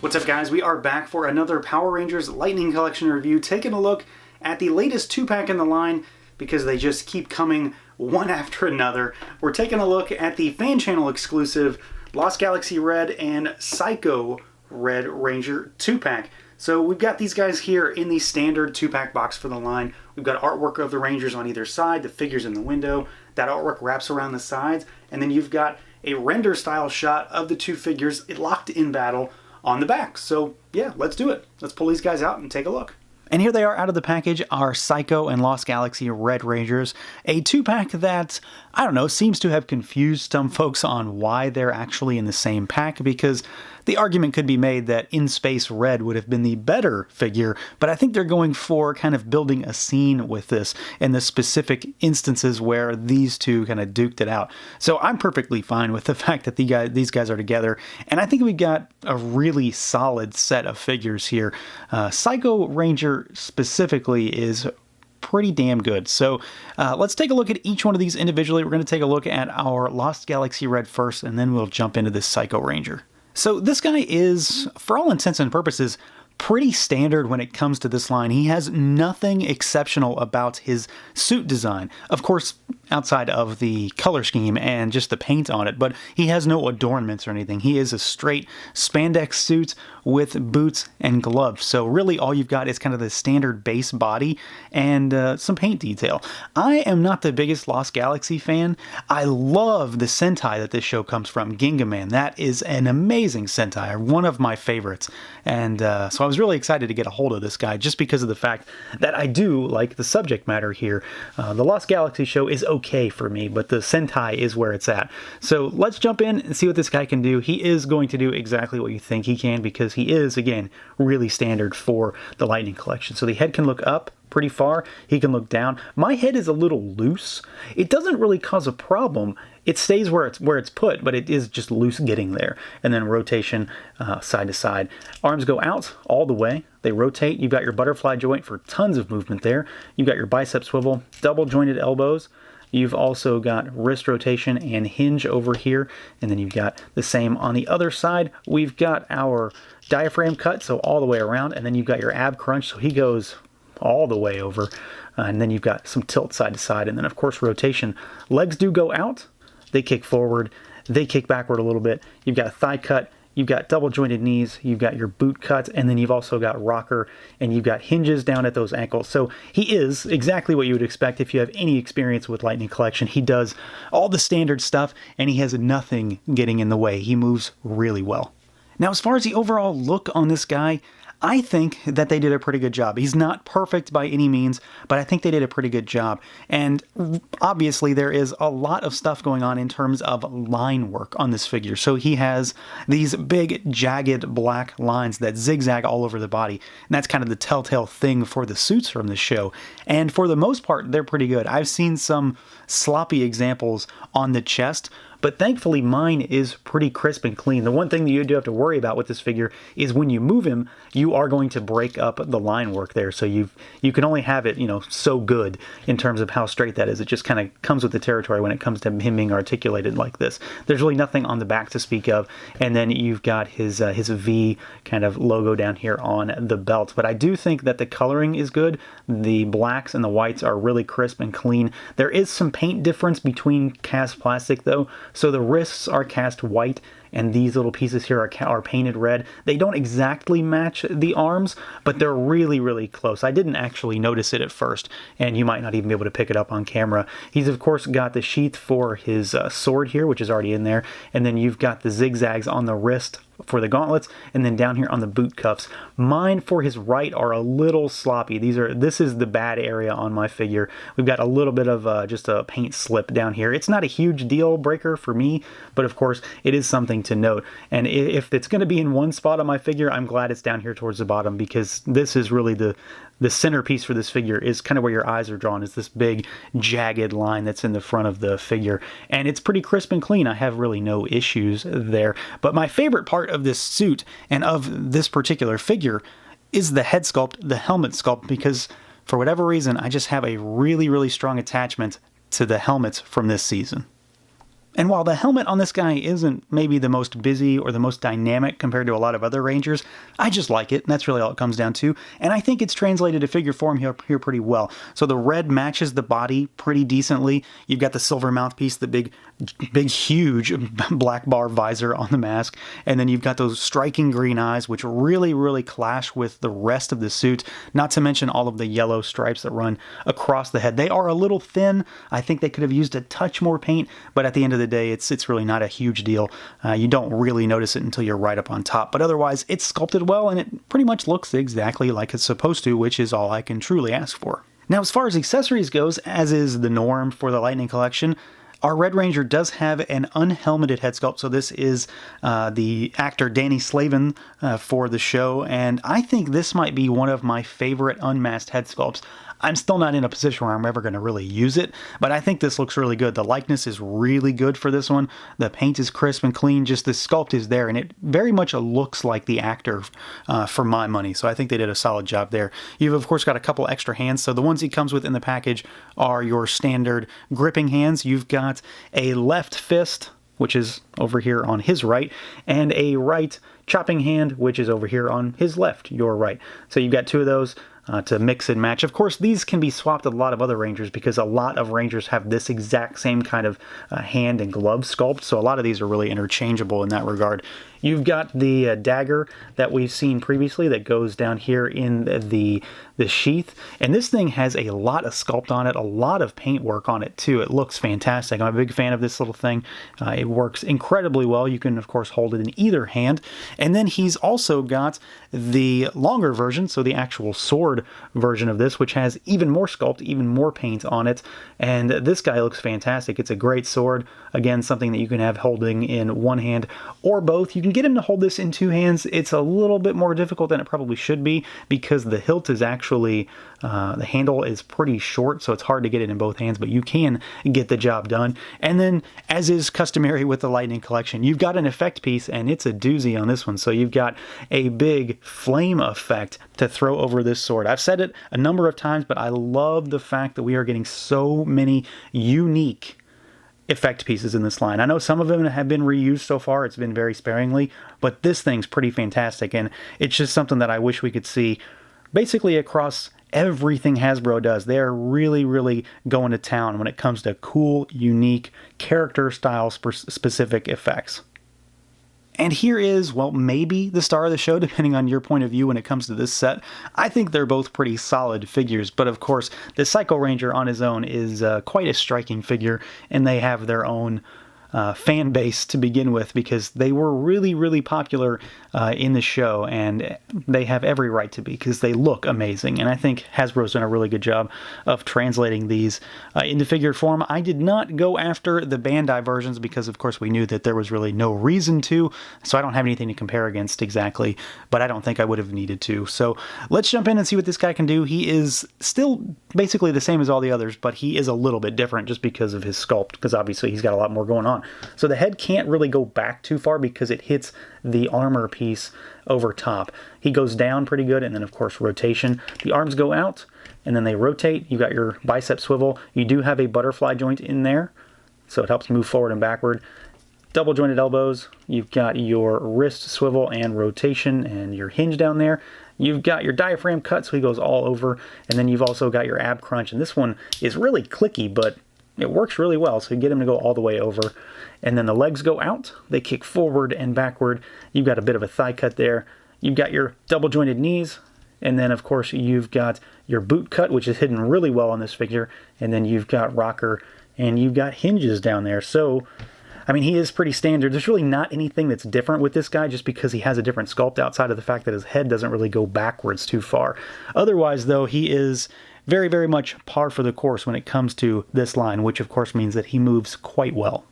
What's up, guys? We are back for another Power Rangers Lightning Collection review, taking a look at the latest 2-pack in the line because they just keep coming one after another. We're taking a look at the fan channel exclusive Lost Galaxy Red and Psycho Red Ranger 2-pack. So we've got these guys here in the standard 2-pack box for the line. We've got artwork of the Rangers on either side, the figures in the window. That artwork wraps around the sides, and then you've got a render style shot of the two figures locked in battle on the back. So yeah, let's do it. Let's pull these guys out and take a look. And here they are out of the package, our Psycho and Lost Galaxy Red Rangers. A 2-pack that, I don't know, seems to have confused some folks on why they're actually in the same pack, because the argument could be made that In Space Red would have been the better figure, but I think they're going for kind of building a scene with this in the specific instances where these two kind of duked it out. So I'm perfectly fine with the fact that these guys are together, and I think we've got a really solid set of figures here. Psycho Ranger specifically is pretty damn good. So let's take a look at each one of these individually. We're going to take a look at our Lost Galaxy Red first, and then we'll jump into this Psycho Ranger. So this guy is, for all intents and purposes, pretty standard when it comes to this line. He has nothing exceptional about his suit design. Of course, outside of the color scheme and just the paint on it, but he has no adornments or anything. He is a straight spandex suit with boots and gloves. So really all you've got is kind of the standard base body and some paint detail. I am not the biggest Lost Galaxy fan. I love the Sentai that this show comes from, Ginga Man. That is an amazing Sentai, one of my favorites. And so I was really excited to get a hold of this guy just because of the fact that I do like the subject matter here. The Lost Galaxy show is okay for me, but the Sentai is where it's at. So let's jump in and see what this guy can do. He is going to do exactly what you think he can because he is, again, really standard for the Lightning Collection. So the head can look up pretty far. He can look down. My head is a little loose. It doesn't really cause a problem. It stays where it's put, but it is just loose getting there. And then rotation side to side. Arms go out all the way. They rotate. You've got your butterfly joint for tons of movement there. You've got your bicep swivel, double jointed elbows. You've also got wrist rotation and hinge over here, and then you've got the same on the other side. We've got our diaphragm cut, so all the way around, and then you've got your ab crunch, so he goes all the way over, and then you've got some tilt side to side, and then of course rotation. Legs do go out, they kick forward, they kick backward a little bit. You've got a thigh cut, you've got double jointed knees, you've got your boot cut, and then you've also got rocker, and you've got hinges down at those ankles. So he is exactly what you would expect if you have any experience with Lightning Collection. He does all the standard stuff, and he has nothing getting in the way. He moves really well. Now, as far as the overall look on this guy, I think that they did a pretty good job. He's not perfect by any means, but I think they did a pretty good job. And obviously there is a lot of stuff going on in terms of line work on this figure. So he has these big jagged black lines that zigzag all over the body. And that's kind of the telltale thing for the suits from this show. And for the most part, they're pretty good. I've seen some sloppy examples on the chest, but thankfully mine is pretty crisp and clean. The one thing that you do have to worry about with this figure is when you move him, you are going to break up the line work there. So you can only have it, so good in terms of how straight that is. It just kind of comes with the territory when it comes to him being articulated like this. There's really nothing on the back to speak of. And then you've got his V kind of logo down here on the belt. But I do think that the coloring is good. The blacks and the whites are really crisp and clean. There is some paint difference between cast plastic though. So the wrists are cast white and these little pieces here are painted red. They don't exactly match the arms, but they're really, really close. I didn't actually notice it at first, and you might not even be able to pick it up on camera. He's, of course, got the sheath for his sword here, which is already in there, and then you've got the zigzags on the wrist for the gauntlets, and then down here on the boot cuffs. Mine for his right are a little sloppy. This is the bad area on my figure. We've got a little bit of just a paint slip down here. It's not a huge deal breaker for me, but of course it is something to note. And if it's going to be in one spot on my figure, I'm glad it's down here towards the bottom, because this is really the centerpiece for this figure is kind of where your eyes are drawn, is this big jagged line that's in the front of the figure. And it's pretty crisp and clean. I have really no issues there. But my favorite part of this suit and of this particular figure is the head sculpt, the helmet sculpt, because for whatever reason, I just have a really, really strong attachment to the helmets from this season. And while the helmet on this guy isn't maybe the most busy or the most dynamic compared to a lot of other Rangers, I just like it, and that's really all it comes down to. And I think it's translated to figure form here pretty well. So the red matches the body pretty decently. You've got the silver mouthpiece, the big, huge black bar visor on the mask, and then you've got those striking green eyes, which really, really clash with the rest of the suit, not to mention all of the yellow stripes that run across the head. They are a little thin. I think they could have used a touch more paint, but at the end of the day, it's really not a huge deal. You don't really notice it until you're right up on top, but otherwise it's sculpted well and it pretty much looks exactly like it's supposed to, which is all I can truly ask for. Now, as far as accessories goes, as is the norm for the Lightning Collection, our Red Ranger does have an unhelmeted head sculpt, so this is the actor Danny Slavin for the show, and I think this might be one of my favorite unmasked head sculpts. I'm still not in a position where I'm ever going to really use it, but I think this looks really good. The likeness is really good for this one. The paint is crisp and clean, just the sculpt is there, and it very much looks like the actor for my money, so I think they did a solid job there. You've, of course, got a couple extra hands, so the ones he comes with in the package are your standard gripping hands. You've got a left fist, which is over here on his right, and a right chopping hand, which is over here on his left, your right. So you've got two of those to mix and match. Of course, these can be swapped with a lot of other Rangers because a lot of Rangers have this exact same kind of hand and glove sculpt, so a lot of these are really interchangeable in that regard. You've got the dagger that we've seen previously that goes down here in the sheath, and this thing has a lot of sculpt on it, a lot of paint work on it too. It looks fantastic. I'm a big fan of this little thing. It works incredibly well. You can, of course, hold it in either hand. And then he's also got the longer version, so the actual sword version of this, which has even more sculpt, even more paint on it. And this guy looks fantastic. It's a great sword. Again, something that you can have holding in one hand or both. You can get him to hold this in two hands. It's a little bit more difficult than it probably should be because the hilt is actually, the handle is pretty short, so it's hard to get it in both hands, but you can get the job done. And then, as is customary with the Lightning Collection, you've got an effect piece, and it's a doozy on this one. So you've got a big flame effect to throw over this sword. I've said it a number of times, but I love the fact that we are getting so many unique effect pieces in this line. I know some of them have been reused so far. It's been very sparingly, but this thing's pretty fantastic, and it's just something that I wish we could see basically across everything Hasbro does. They're really, really going to town when it comes to cool, unique, character style specific effects. And here is, well, maybe the star of the show, depending on your point of view when it comes to this set. I think they're both pretty solid figures, but of course, the Psycho Ranger on his own is quite a striking figure, and they have their own fan base to begin with because they were really, really popular in the show, and they have every right to be because they look amazing. And I think Hasbro's done a really good job of translating these into figure form. I did not go after the Bandai versions because, of course, we knew that there was really no reason to, so I don't have anything to compare against exactly, but I don't think I would have needed to. So let's jump in and see what this guy can do. He is still basically the same as all the others, but he is a little bit different just because of his sculpt, because obviously he's got a lot more going on. So the head can't really go back too far because it hits the armor piece over top. He goes down pretty good, and then of course rotation. The arms go out and then they rotate. You got your bicep swivel. You do have a butterfly joint in there, so it helps move forward and backward. Double jointed elbows. You've got your wrist swivel and rotation and your hinge down there. You've got your diaphragm cut, so he goes all over, and then you've also got your ab crunch, and this one is really clicky, but it works really well, so you get him to go all the way over. And then the legs go out, they kick forward and backward. You've got a bit of a thigh cut there. You've got your double jointed knees, and then of course you've got your boot cut, which is hidden really well on this figure, and then you've got rocker, and you've got hinges down there. So, I mean, he is pretty standard. There's really not anything that's different with this guy just because he has a different sculpt outside of the fact that his head doesn't really go backwards too far. Otherwise, though, he is very, very much par for the course when it comes to this line, which of course means that he moves quite well.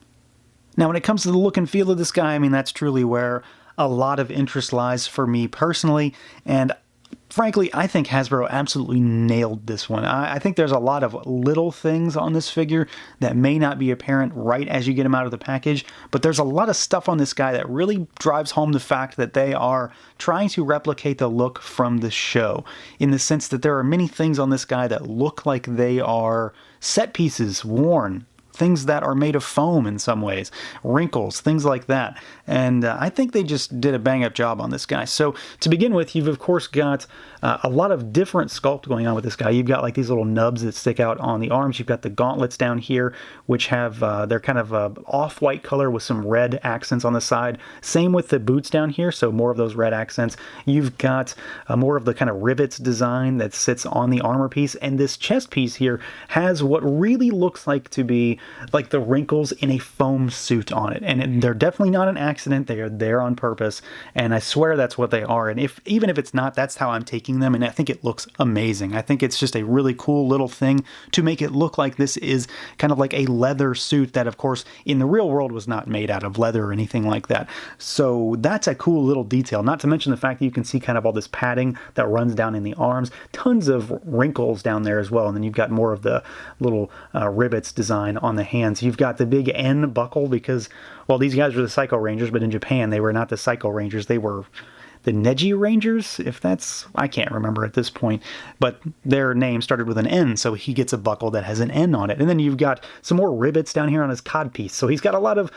Now, when it comes to the look and feel of this guy, I mean, that's truly where a lot of interest lies for me personally, and frankly, I think Hasbro absolutely nailed this one. I think there's a lot of little things on this figure that may not be apparent right as you get him out of the package, but there's a lot of stuff on this guy that really drives home the fact that they are trying to replicate the look from the show, in the sense that there are many things on this guy that look like they are set pieces worn things that are made of foam in some ways, wrinkles, things like that. And I think they just did a bang-up job on this guy. So to begin with, you've of course got a lot of different sculpt going on with this guy. You've got like these little nubs that stick out on the arms. You've got the gauntlets down here, which have, they're kind of off-white color with some red accents on the side. Same with the boots down here, so more of those red accents. You've got more of the kind of rivets design that sits on the armor piece, and this chest piece here has what really looks like to be like the wrinkles in a foam suit on it. And they're definitely not an accident. They are there on purpose, and I swear that's what they are. And even if it's not, that's how I'm taking them, and I think it looks amazing. I think it's just a really cool little thing to make it look like this is kind of like a leather suit that, of course, in the real world was not made out of leather or anything like that. So that's a cool little detail, not to mention the fact that you can see kind of all this padding that runs down in the arms, tons of wrinkles down there as well, and then you've got more of the little rivets design on the hands. You've got the big N buckle because, well, these guys were the Psycho Rangers, but in Japan they were not the Psycho Rangers, they were the Neji Rangers, if that's, I can't remember at this point, but their name started with an N, so he gets a buckle that has an N on it. And then you've got some more rivets down here on his codpiece, so he's got a lot of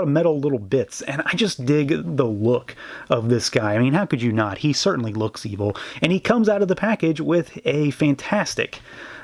metal little bits, and I just dig the look of this guy. I mean, how could you not? He certainly looks evil, and he comes out of the package with a fantastic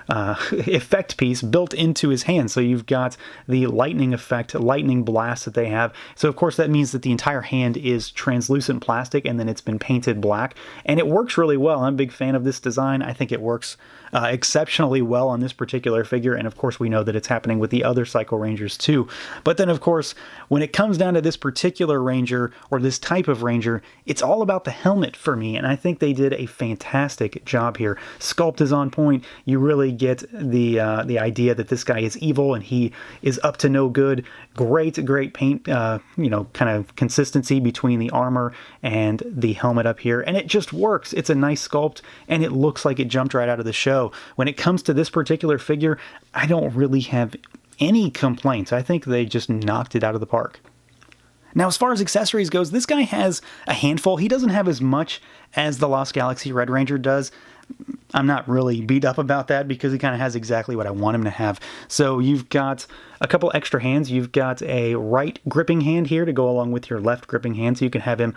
effect piece built into his hand. So you've got the lightning effect, lightning blast that they have. So of course that means that the entire hand is translucent plastic and then it's been painted black, and it works really well. I'm a big fan of this design. I think it works exceptionally well on this particular figure, and of course we know that it's happening with the other Psycho Rangers too. But then of course when it comes down to this particular Ranger or this type of Ranger, it's all about the helmet for me, and I think they did a fantastic job here. Sculpt is on point. You really get the idea that this guy is evil and he is up to no good. Great paint, kind of consistency between the armor and the helmet up here, and it just works. It's a nice sculpt, and it looks like it jumped right out of the show. When it comes to this particular figure, I don't really have any complaints. I think they just knocked it out of the park. Now, as far as accessories goes, this guy has a handful. He doesn't have as much as the Lost Galaxy Red Ranger does. I'm not really beat up about that because he kind of has exactly what I want him to have. So you've got a couple extra hands. You've got a right gripping hand here to go along with your left gripping hand, so you can have him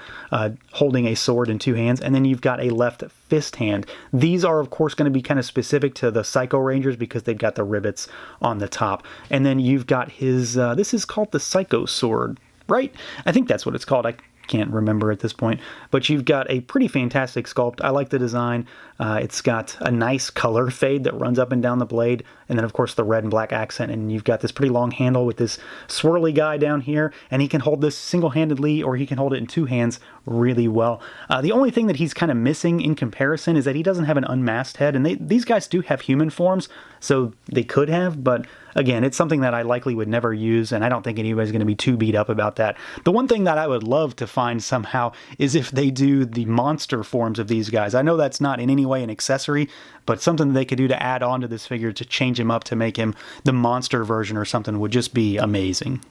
holding a sword in two hands. And then you've got a left fist hand. These are, of course, going to be kind of specific to the Psycho Rangers because they've got the rivets on the top. And then you've got his, this is called the Psycho Sword, right? I think that's what it's called. I can't remember at this point, but you've got a pretty fantastic sculpt. I like the design. It's got a nice color fade that runs up and down the blade, and then of course the red and black accent, and you've got this pretty long handle with this swirly guy down here, and he can hold this single-handedly or he can hold it in two hands really well. The only thing that he's kind of missing in comparison is that he doesn't have an unmasked head, and these guys do have human forms, so they could have, but again, it's something that I likely would never use, and I don't think anybody's going to be too beat up about that. The one thing that I would love to find somehow is if they do the monster forms of these guys. I know that's not in any way an accessory, but something that they could do to add on to this figure to change him up to make him the monster version or something would just be amazing.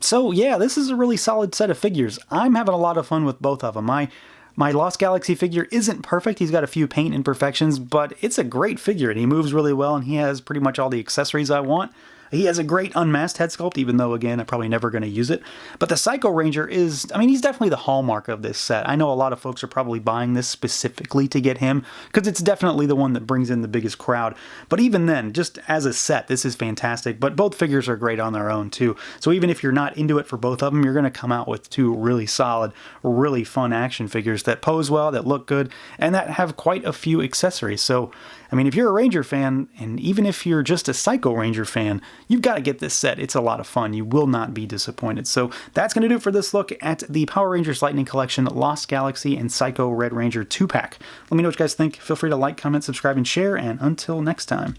So yeah, this is a really solid set of figures. I'm having a lot of fun with both of them. My Lost Galaxy figure isn't perfect. He's got a few paint imperfections, but it's a great figure, and he moves really well, and he has pretty much all the accessories I want. He has a great unmasked head sculpt, even though, again, I'm probably never going to use it. But the Psycho Ranger is, I mean, he's definitely the hallmark of this set. I know a lot of folks are probably buying this specifically to get him, because it's definitely the one that brings in the biggest crowd. But even then, just as a set, this is fantastic. But both figures are great on their own, too. So even if you're not into it for both of them, you're going to come out with two really solid, really fun action figures that pose well, that look good, and that have quite a few accessories. So, I mean, if you're a Ranger fan, and even if you're just a Psycho Ranger fan, you've got to get this set. It's a lot of fun. You will not be disappointed. So that's going to do it for this look at the Power Rangers Lightning Collection Lost Galaxy and Psycho Red Ranger 2-pack. Let me know what you guys think. Feel free to like, comment, subscribe, and share, and until next time.